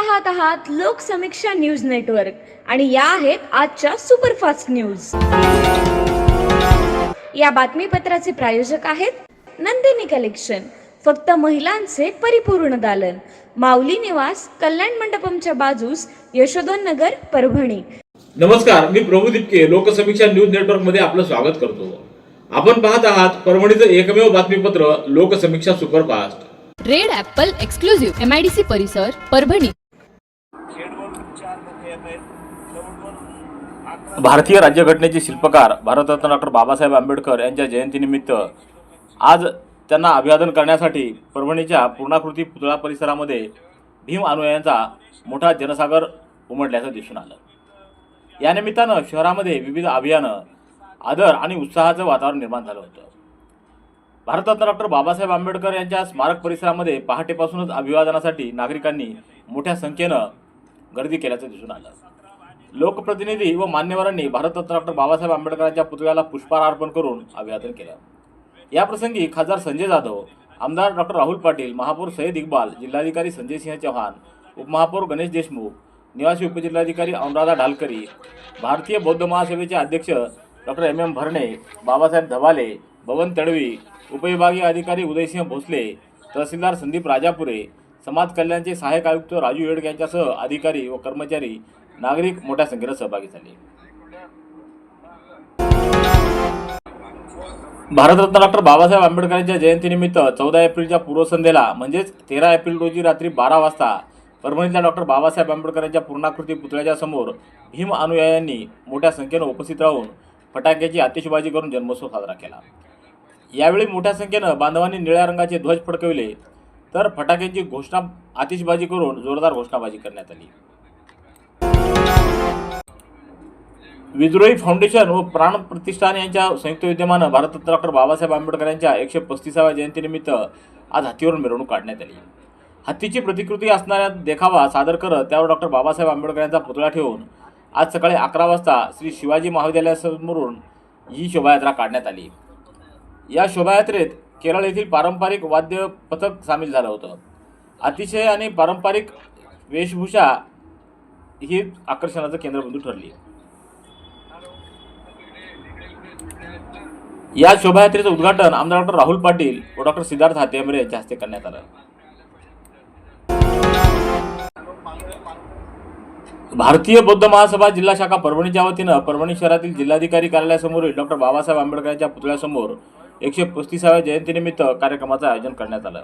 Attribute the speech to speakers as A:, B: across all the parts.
A: पाहत आहात Loksamiksha news network आणि या आहेत आजच्या सुपरफास्ट न्यूज। या बातमीपत्राचे प्रायोजक आहेत नंदिनी कलेक्शन, फक्त महिलांचे परिपूर्ण दालन, माऊली निवास, कल्याण मंडपमच्या बाजूस, यशोधन नगर, परभणी।
B: नमस्कार, मी प्रभू दिपके लोकसमीक्षा न्यूज नेटवर्क मध्ये आपलं स्वागत करतो। आपण पाहत आहात परभणीचं एकमेव बातमीपत्र Loksamiksha superfast.
C: Red Apple exclusive MIDC परिसर परभणी।
B: भारतीय राज्यघटनेचे शिल्पकार भारतरत्न डॉक्टर बाबासाहेब आंबेडकर यांच्या जयंतीनिमित्त आज त्यांना अभिवादन करण्यासाठी परभणीच्या पूर्णाकृती पुतळा परिसरामध्ये भीम अनुयायांचा मोठा जनसागर उमटल्याचं दिसून आलं। या निमित्तानं शहरामध्ये विविध अभियानं, आदर आणि उत्साहाचं वातावरण निर्माण झालं होतं। भारतरत्न डॉक्टर बाबासाहेब आंबेडकर यांच्या स्मारक परिसरामध्ये पहाटेपासूनच अभिवादनासाठी नागरिकांनी मोठ्या संख्येनं गर्दी केल्याचं दिसून आलं। लोकप्रतिनिधी व मान्यवरांनी भारतरत्न डॉक्टर बाबासाहेब आंबेडकरांच्या पुतळ्याला पुष्पहार अर्पण करून अभिवादन केलं। याप्रसंगी खासदार संजय जाधव, आमदार डॉक्टर राहुल पाटील, महापौर सय्यद इक्बाल, जिल्हाधिकारी संजय सिंह चौहान, उपमहापौर गणेश देशमुख, निवासी उपजिल्हाधिकारी अनुराधा ढालकरी, भारतीय बौद्ध महासभेचे अध्यक्ष डॉक्टर MM भरणे, बाबासाहेब धबाले, बबन तडवी, उपविभागीय अधिकारी उदयसिंह भोसले, तहसीलदार संदीप राजापुरे, समाज कल्याणचे सहाय्यक आयुक्त राजू येडगे यांच्यासह अधिकारी व कर्मचारी, नागरिक मोठ्या संख्येने सहभागी झाले। भारतरत्न डॉक्टर बाबासाहेब आंबेडकरांच्या जयंतीनिमित्त 14 एप्रिलच्या पूर्वसंध्येला म्हणजेच 13 एप्रिल रोजी रात्री 12 वाजता परभणीतल्या डॉक्टर बाबासाहेब आंबेडकरांच्या पूर्णाकृती पुतळ्याच्या समोर भीम अनुयायांनी मोठ्या संख्येने उपस्थित राहून फटाक्याची आतिषबाजी करून जन्मोत्सव साजरा केला। यावेळी मोठ्या संख्येनं बांधवांनी निळ्या रंगाचे ध्वज फडकविले तर फटाक्यांची आतिषबाजी करून जोरदार घोषणाबाजी करण्यात आली। विद्रोही फाउंडेशन व प्राण प्रतिष्ठान यांच्या संयुक्त विद्यमानं भारतरत्न डॉक्टर बाबासाहेब आंबेडकर यांच्या 135व्या जयंतीनिमित्त आज हत्तीवरून मिरवणूक काढण्यात आली। हत्तीची प्रतिकृती असणाऱ्या देखावा सादर करत त्यावर डॉक्टर बाबासाहेब आंबेडकर यांचा पुतळा ठेवून आज सकाळी 11 वाजता श्री शिवाजी महाविद्यालयासमोरून ही शोभायात्रा काढण्यात आली। या शोभायात्रेत केरळ येथील पारंपरिक वाद्य पथक सामील झालं होतं। अतिशय आणि पारंपरिक वेशभूषा ही आकर्षणाचं केंद्रबिंदू ठरली। या शोभायात्रेचं उद्घाटन आमदार डॉक्टर राहुल पाटील व डॉक्टर सिद्धार्थ हातेंबरे यांच्या हस्ते करण्यात आलं। भारतीय बौद्ध महासभा जिल्हा शाखा परभणीच्या वतीनं परभणी शहरातील जिल्हाधिकारी कार्यालयासमोरील डॉक्टर बाबासाहेब आंबेडकरांच्या पुतळ्यासमोर 135व्या जयंतीनिमित्त कार्यक्रमाचं आयोजन करण्यात आलं।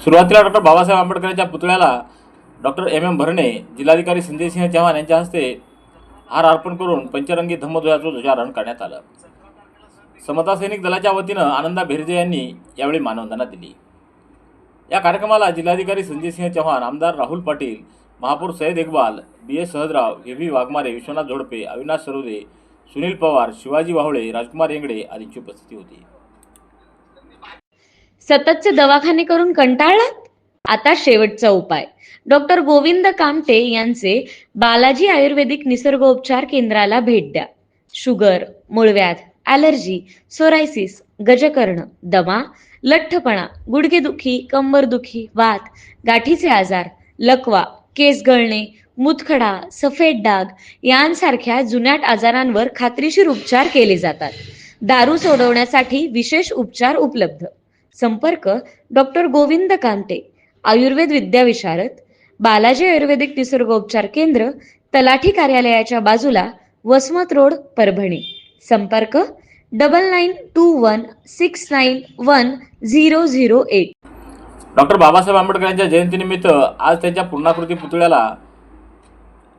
B: सुरुवातीला डॉक्टर बाबासाहेब आंबेडकरांच्या पुतळ्याला डॉक्टर MM भरणे, जिल्हाधिकारी संजय सिंह चौहान यांच्या हस्ते हार अर्पण करून पंचरंगी धम्मध्वजाचं ध्वजारोहण करण्यात आलं। समता सैनिक दलाच्या वतीनं आनंदा भेरजे यांनी यावेळी मानवंदना दिली। या कार्यक्रमाला जिल्हाधिकारी संजय सिंह चौहान, आमदार राहुल पाटील, महापौर सय्यद इक्बाल, BS सहजराव, VV वाघमारे, विश्वनाथ झोडपे, अविनाश सरोदे, सुनील पवार, शिवाजी वाहुळे, राजकुमार येंगडे आदींची उपस्थिती होती।
A: सततचे दवाखाने करून कंटाळलात? आता शेवटचा उपाय। डॉक्टर गोविंद कामटे यांचे बालाजी आयुर्वेदिक निसर्गोपचार केंद्राला भेट द्या। शुगर, मूळव्याध, ॲलर्जी, सोरायसिस, गजकर्ण, दमा, लठ्ठपणा, गुडघेदुखी, कंबरदुखी, वात, गाठीचे आजार, लकवा, केस गळणे, मूतखडा, सफेद डाग यांसारख्या जुनाट आजारांवर खात्रीशीर उपचार केले जातात। दारू सोडवण्यासाठी विशेष उपचार उपलब्ध। संपर्क डॉक्टर गोविंद कामटे, आयुर्वेद विद्याविशारद, बालाजी आयुर्वेदिक निसर्गोपचार केंद्र, तलाठी कार्यालयाच्या बाजूला, वसमत रोड, परभणी। संपर्क 9921691008।
B: डॉक्टर बाबासाहेब आंबेडकर यांच्या जयंतीनिमित्त आज त्यांच्या पूर्णाकृती पुतळ्याला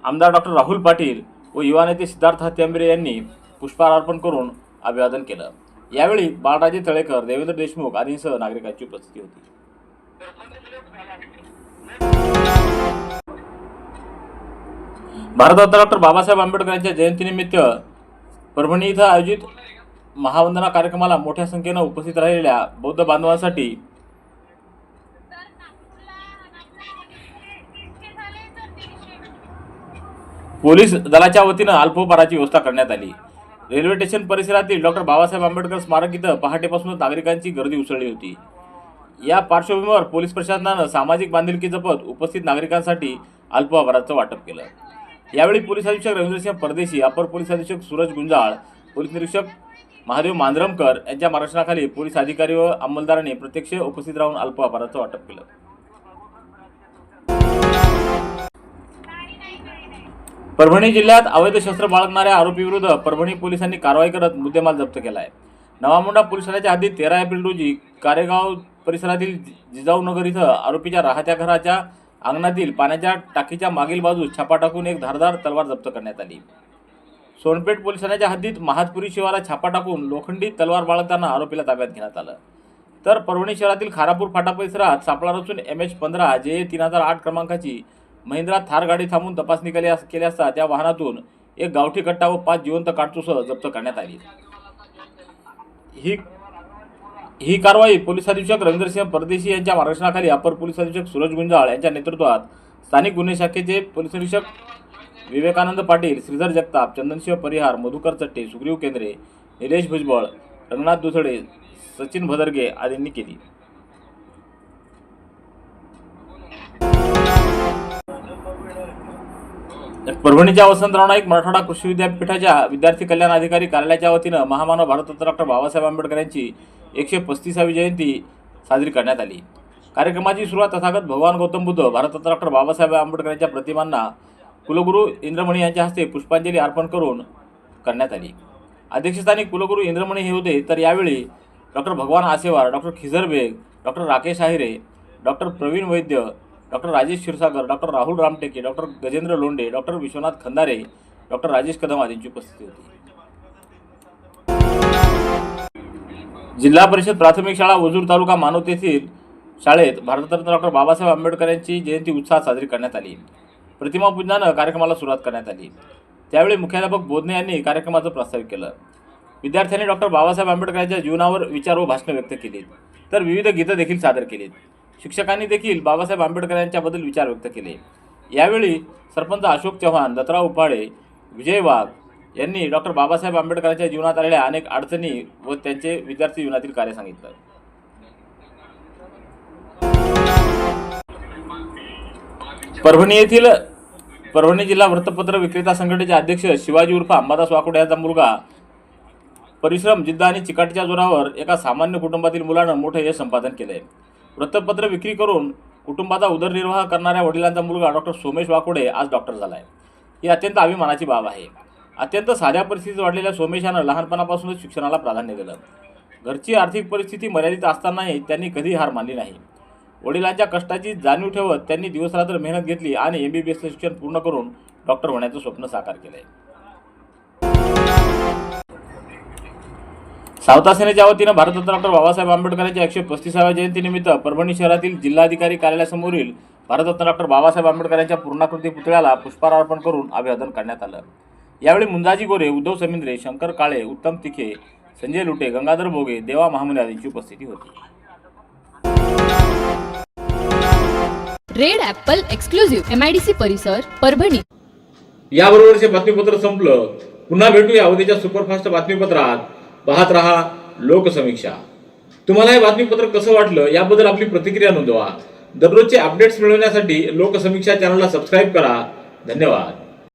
B: आमदार डॉक्टर राहुल पाटील व युवा नेते सिद्धार्थ हातेंबरे यांनी पुष्पहार अर्पण करून अभिवादन केलं। यावेळी बाळराजे तळेकर, देवेंद्र देशमुख आदींसह नागरिकांची उपस्थिती होती। भारतरत्न डॉक्टर बाबासाहेब आंबेडकर यांच्या जयंतीनिमित्त परभणी इथं आयोजित महावंदना कार्यक्रमाला मोठ्या संख्येनं उपस्थित राहिलेल्या बौद्ध बांधवांसाठी पोलीस दलाच्या वतीनं अल्पोपहाराची व्यवस्था करण्यात आली। रेल्वे स्टेशन परिसरातील डॉक्टर बाबासाहेब आंबेडकर स्मारक इथं पहाटेपासूनच नागरिकांची गर्दी उसळली होती। या पार्श्वभूमीवर पोलीस प्रशासनानं सामाजिक बांधिलकी जपत उपस्थित नागरिकांसाठी अल्पाहाराचं वाटप केलं। यावेळी पोलीस अधीक्षक रवींद्रसिंह परदेशी, अपर पोलीस अधीक्षक सूरज गुंजाळ, पोलीस निरीक्षक महादेव मांजरमकर यांच्या मार्गदर्शनाखाली पोलीस अधिकारी व अंमलदारांनी प्रत्यक्ष उपस्थित राहून अल्पाहाराचं वाटप केलं। परभणी जिल्ह्यात अवैध शस्त्र बाळगणाऱ्या आरोपीविरुद्ध परभणी पोलिसांनी कारवाई करत मुद्देमाल जप्त केला आहे। नवामुंडा पोलीस ठाण्याच्या हद्दीत 13 एप्रिल रोजी कारेगाव परिसरातील जिजाऊनगर इथं आरोपीच्या राहत्या घराच्या अंगणातील पाण्याच्या टाकीच्या मागील बाजूस छापा टाकून एक धारदार तलवार जप्त करण्यात आली। सोनपेठ पोलीस ठाण्याच्या हद्दीत महातपुरी शिवारात छापा टाकून लोखंडी तलवार बाळगताना आरोपीला ताब्यात घेण्यात आलं। तर परभणी शहरातील खारापूर फाटा परिसरात सापळा रचून MH15 JA 3008 क्रमांकाची महिंद्रा थार गाडी थांबून तपासणी केली असता त्या वाहनातून एक गावठी कट्टा व 5 जिवंत काडतूस जप्त करण्यात आली। ही कारवाई पोलीस अधीक्षक रवींद्रसिंह परदेशी यांच्या मार्गदर्शनाखाली अपर पोलीस अधीक्षक सूरज गुंजाळ यांच्या नेतृत्वात स्थानिक गुन्हे शाखेचे पोलीस निरीक्षक विवेकानंद पाटील, श्रीधर जगताप, चंदनशिव परिहार, मधुकर चट्टे, सुग्रीव केंद्रे, निलेश भुजबळ, रंगनाथ दुसडे, सचिन भदरगे आदींनी केली। परभणीच्या वसंतराव नाईक मराठवाडा कृषी विद्यापीठाच्या विद्यार्थी कल्याण अधिकारी कार्यालयाच्या वतीनं महामानव भारतरत्न डॉक्टर बाबासाहेब आंबेडकर यांची 135वी जयंती साजरी करण्यात आली। कार्यक्रमाची सुरुवात तथागत भगवान गौतम बुद्ध, भारतरत्न डॉक्टर बाबासाहेब आंबेडकर यांच्या प्रतिमांना कुलगुरू इंद्रमणी यांच्या हस्ते पुष्पांजली अर्पण करून करण्यात आली। अध्यक्षस्थानी कुलगुरू इंद्रमणी हे होते, तर यावेळी doctor Bhagwan Asewar, doctor Khijar Baig, doctor Rakesh Ahire, doctor Pravin Vaidya, doctor Rajesh Kshirsagar, doctor Rahul Ramteke, doctor Gajendra Londhe, doctor Vishwanath Khandare, doctor Rajesh Kadam आदींची उपस्थिती होती। जिल्हा परिषद प्राथमिक शाळा वजूर तालुका मानवत येथील शाळेत भारतरत्न डॉक्टर बाबासाहेब आंबेडकर यांची जयंती उत्साहात साजरी करण्यात आली। प्रतिमा पूजनानं कार्यक्रमाला सुरुवात करण्यात आली। त्यावेळी मुख्याध्यापक बोधने यांनी कार्यक्रमाचं प्रास्ताविक केलं। विद्यार्थ्यांनी डॉक्टर बाबासाहेब आंबेडकर यांच्या जीवनावर विचार व भाषणे व्यक्त केली, तर विविध गीतं देखील सादर केलीत। शिक्षकांनी देखील बाबासाहेब आंबेडकर यांच्याबद्दल विचार व्यक्त केले। यावेळी सरपंच अशोक चव्हाण, दत्तराव उपाळे, विजय वाघ यांनी डॉक्टर बाबासाहेब आंबेडकरांच्या जीवनात आलेल्या अनेक अडचणी व त्यांचे विद्यार्थी जीवनातील कार्य सांगितलं। परभणी जिल्हा वृत्तपत्र विक्रेता संघटनेचे अध्यक्ष शिवाजी उर्फ अंबादास वाकोडे यांचा मुलगा परिश्रम, जिद्द आणि चिकाटीच्या जोरावर एका सामान्य कुटुंबातील मुलानं मोठं यश संपादन केलंय। वृत्तपत्र विक्री करून कुटुंबाचा उदरनिर्वाह करणाऱ्या वडिलांचा मुलगा डॉक्टर सोमेश वाकोडे आज डॉक्टर झालाय। ही अत्यंत अभिमानाची बाब आहे। अत्यंत साध्या परिस्थितीत वाढलेल्या सोमेशानं लहानपणापासूनच शिक्षणाला प्राधान्य दिलं। घरची आर्थिक परिस्थिती मर्यादित असतानाही त्यांनी कधी हार मानली नाही। वडिलांच्या कष्टाची जाणीव ठेवत त्यांनी दिवसरात्र मेहनत घेतली आणि MBBS शिक्षण पूर्ण करून डॉक्टर होण्याचं स्वप्न साकार केलंय। सावता सेनेच्या वतीनं भारतरत्न डॉक्टर बाबासाहेब आंबेडकर यांच्या 135व्या जयंतीनिमित्त परभणी शहरातील जिल्हाधिकारी कार्यालयासमोरील भारतरत्न डॉक्टर बाबासाहेब आंबेडकर यांच्या पूर्णाकृती पुतळ्याला पुष्पहार अर्पण करून अभिवादन करण्यात आलं। यावेळी मुंजाजी गोरे, उद्धव समिंद्रे, शंकर काळे, उत्तम तिखे, संजय लुटे, गंगाधर बोगे, देवा महामुने आदींची उपस्थिती होती।
C: रेड ॲपल एक्सक्लुझिव्ह MIDC परिसर परभणी।
B: याबरोबरचे बातमीपत्र संपलं। पुन्हा भेटूया उद्याच्या सुपरफास्ट बातमीपत्रात। पाहत रहा लोकसमीक्षा। तुम्हाला हे बातमीपत्र कसं वाटलं याबद्दल आपली प्रतिक्रिया नोंदवा। दररोजचे अपडेट्स मिळवण्यासाठी लोकसमीक्षा चॅनलला सबस्क्राईब करा। धन्यवाद।